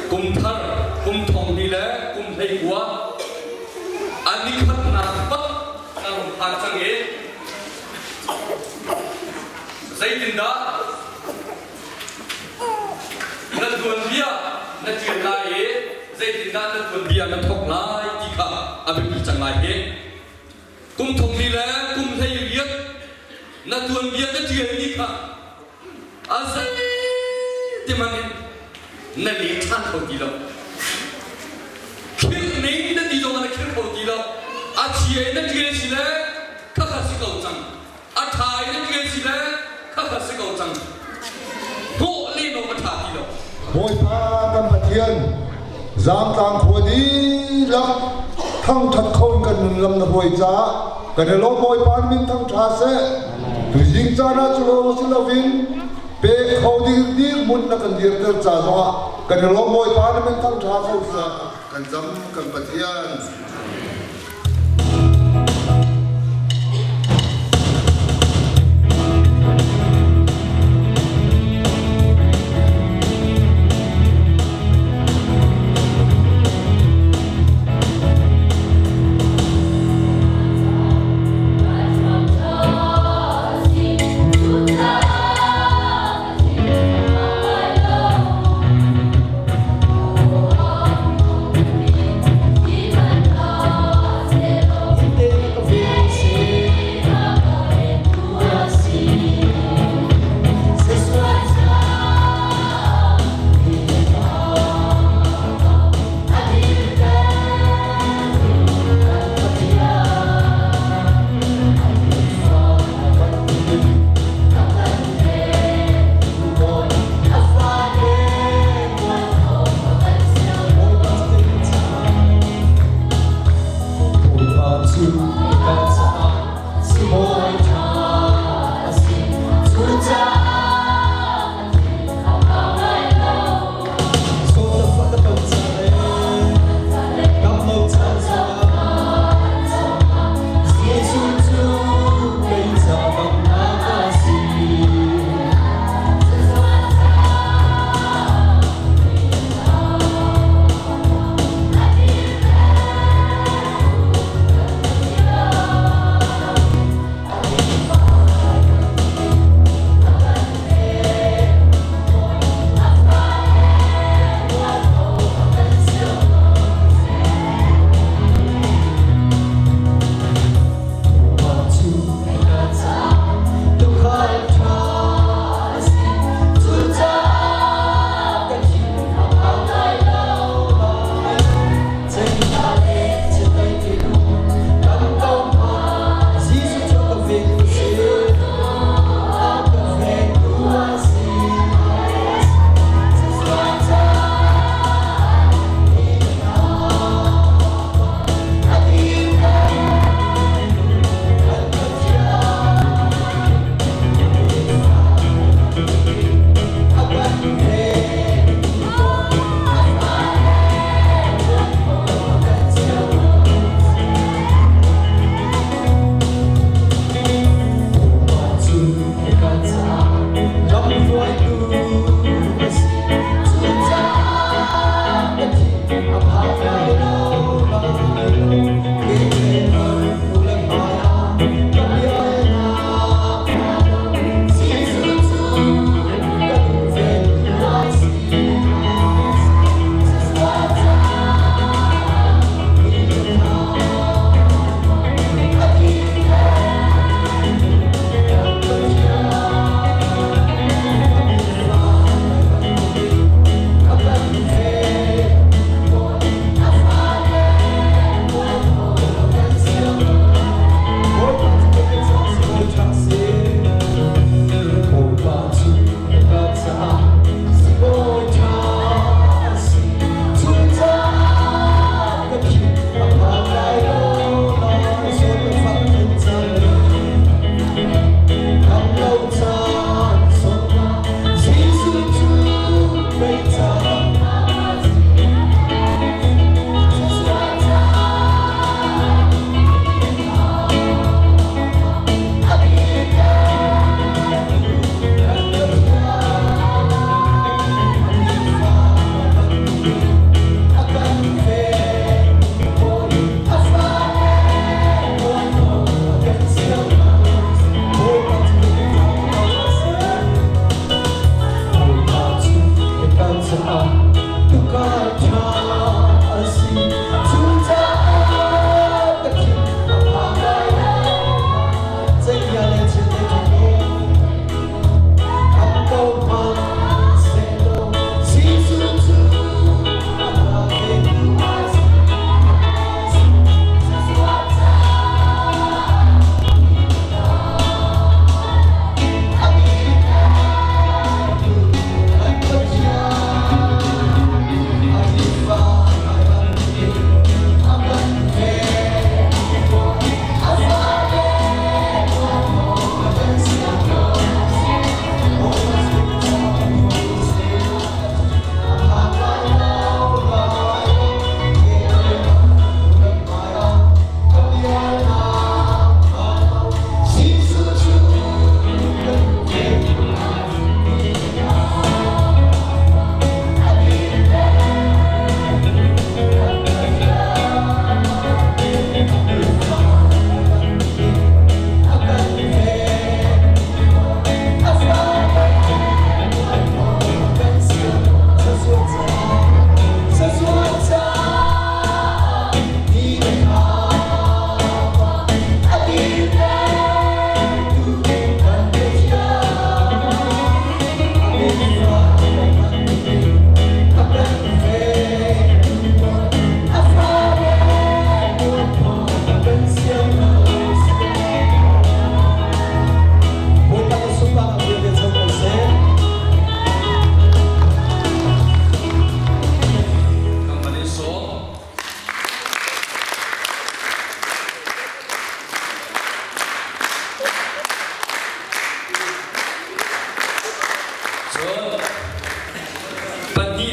Kumthar, kumthong nila, kumthai Khua, ani khat na pat ang hachang zai tinda, na tuan dia, na tirlai zai tinda na tuan dia na thok lai tika abi chang lai kumthong nila, kumthai riat, na tuan dia na tir nika, azai timangin. Na ni chan ho di lo khir nei na di lo na khir ho di lo a chie na tige si le kha kha si kau chang a thai na tige si le kha kha si kau chang go le no ma tha di lo hoi pa tam pathian Zaang Tlaang Khua di la thang that khon kan lam na hoi cha kan lo hoi pan min thang tha se tu jing cha na chu lo si lo vin pe khâu đi muốn là cần việc được trả hoa cần lo môi phá nó mới thăng trà khâu ra cần dám cần bật thiên Hãy subscribe cho kênh Ghiền Mì Gõ để không bỏ lỡ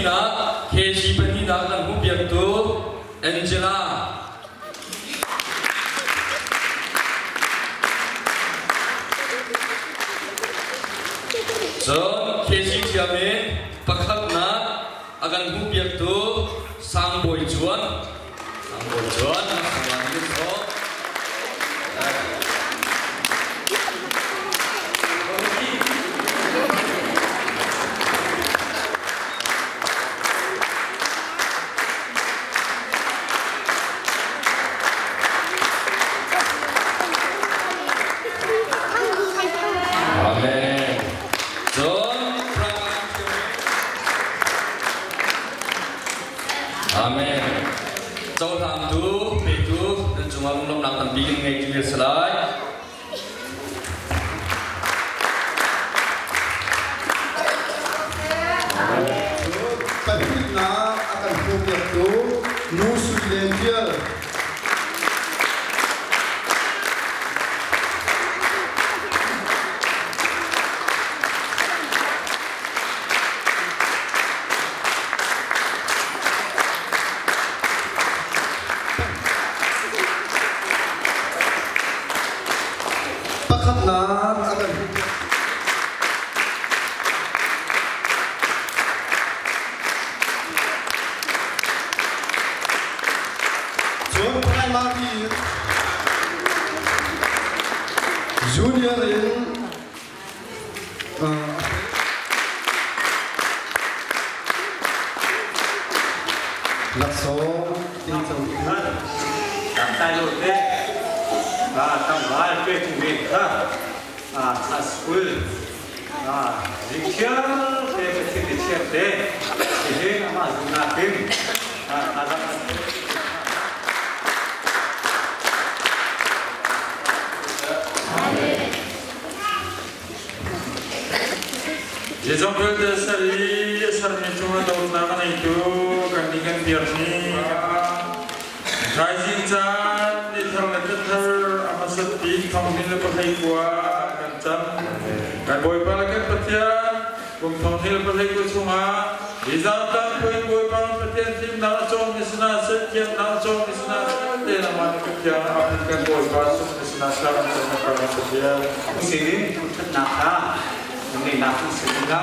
na KC pani na kan hubiak tu Angela John KC Tiamin pakhat na akan hubiak tu Sang Boy Chuan selamat itu Amen. Châu tham tu, bê tu, nên chúng ta lúc nào cần biết ngay cái việc sai. Cái việc nào akan hubiak tu nusu lentil. Junior in lập số tinh thần cảm tay lột thế tâm nói về chúng mình sa school rickshaw về cái chuyện rickshaw thế thì mà dùng là phim Jika berada sari sarmi cuma tahun nama itu kandikan biarni rising sun di terletak amasat di kampung lepai Khua kancam kan boy balakan petian Kumthar lepai Khua cuma di zaman boy balakan petian tim nalacong misna setiap nalacong misna di nama petian kan boy balakan misna sekarang terlepas petian sini untuk nakah ini nafsu sehingga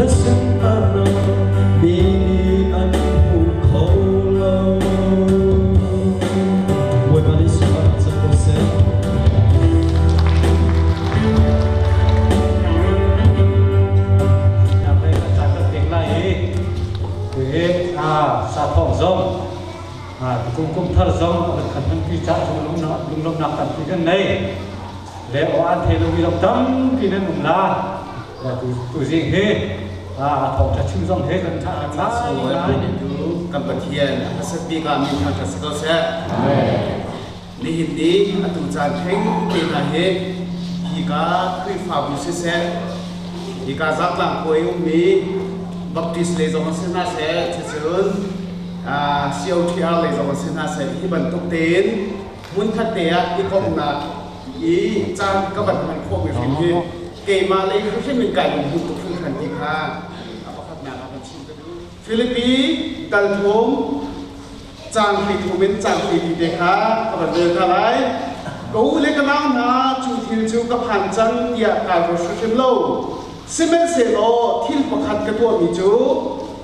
na phong zong Kumthar zong kan kan pi cha lung lom nak kan pi kan nei le o an the lu wi tam pi nan la la tu jing he thong cha chim zong he kan tha na kan pathian asati ka mi tha ka sako se ni hindi atu chan theng te na he hi ka kri fa bu se se hi ka zak lang koi mi baptist le zong se na se chun siêu thiar le zong se na se hi ban tok ten mun khat te a i kong na i chan ka ban man kho mi fin hi ke ma le khu se min kai bu tu khu khan ti kha Philippines dal thum chang phi thumin chang phi di dekha ka de thalai ko le ka naw na chu thil chu ka phan chang ya ka ro su thim lo simen se lo thil pakhat ka to mi chu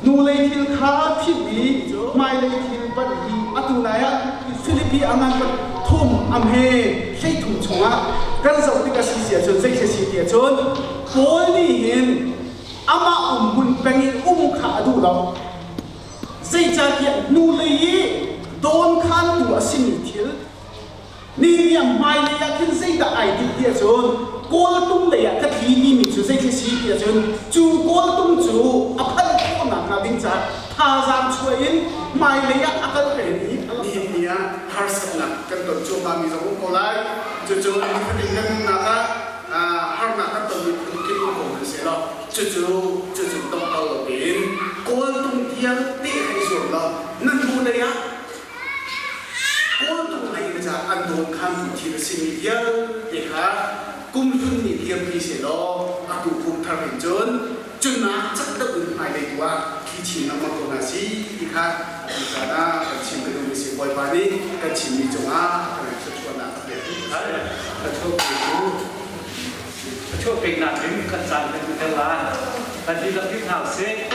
nu le thil kha thi bi mai le thil pa di atu na ya Philippines angan ka thum am he sei thum chunga kan zo ti ka si sia chun sei si ti chun pol ni hin ama mun pengin kha adu lo zai cha kia nu lei don khan tu asini thil ni ya mai le ya kin zai da ai ti dia chon kol tum le ya ka thi ni mi chu zai ke si dia chon chu kol tum chu a phan ko na ding cha tha jam chuin mai le ya akal re ni ya har sat na kan to chu ba mi zo ko lai chu chu ni ka ding kan na ka har na ka to mi ki ko ko se lo chu tông tàu ở biển cô tung thiên tị hay rồi là nâng bu này á cô tung này bây giờ ăn đồ khám thì là xin ý để hả cung dung nhị thiên khi sẽ lo tụ cùng thằng hình chân na chắc đã ứng mai đây qua khi chỉ nằm ở chỗ nào xí thì hả bây giờ na cần chìm cái đồ sẽ quay vào đi cần chìm đi chỗ á cần sẽ chọn nào đặc biệt cần chốt việc nào đến cần sẵn cần là cần đi làm việc nào sẽ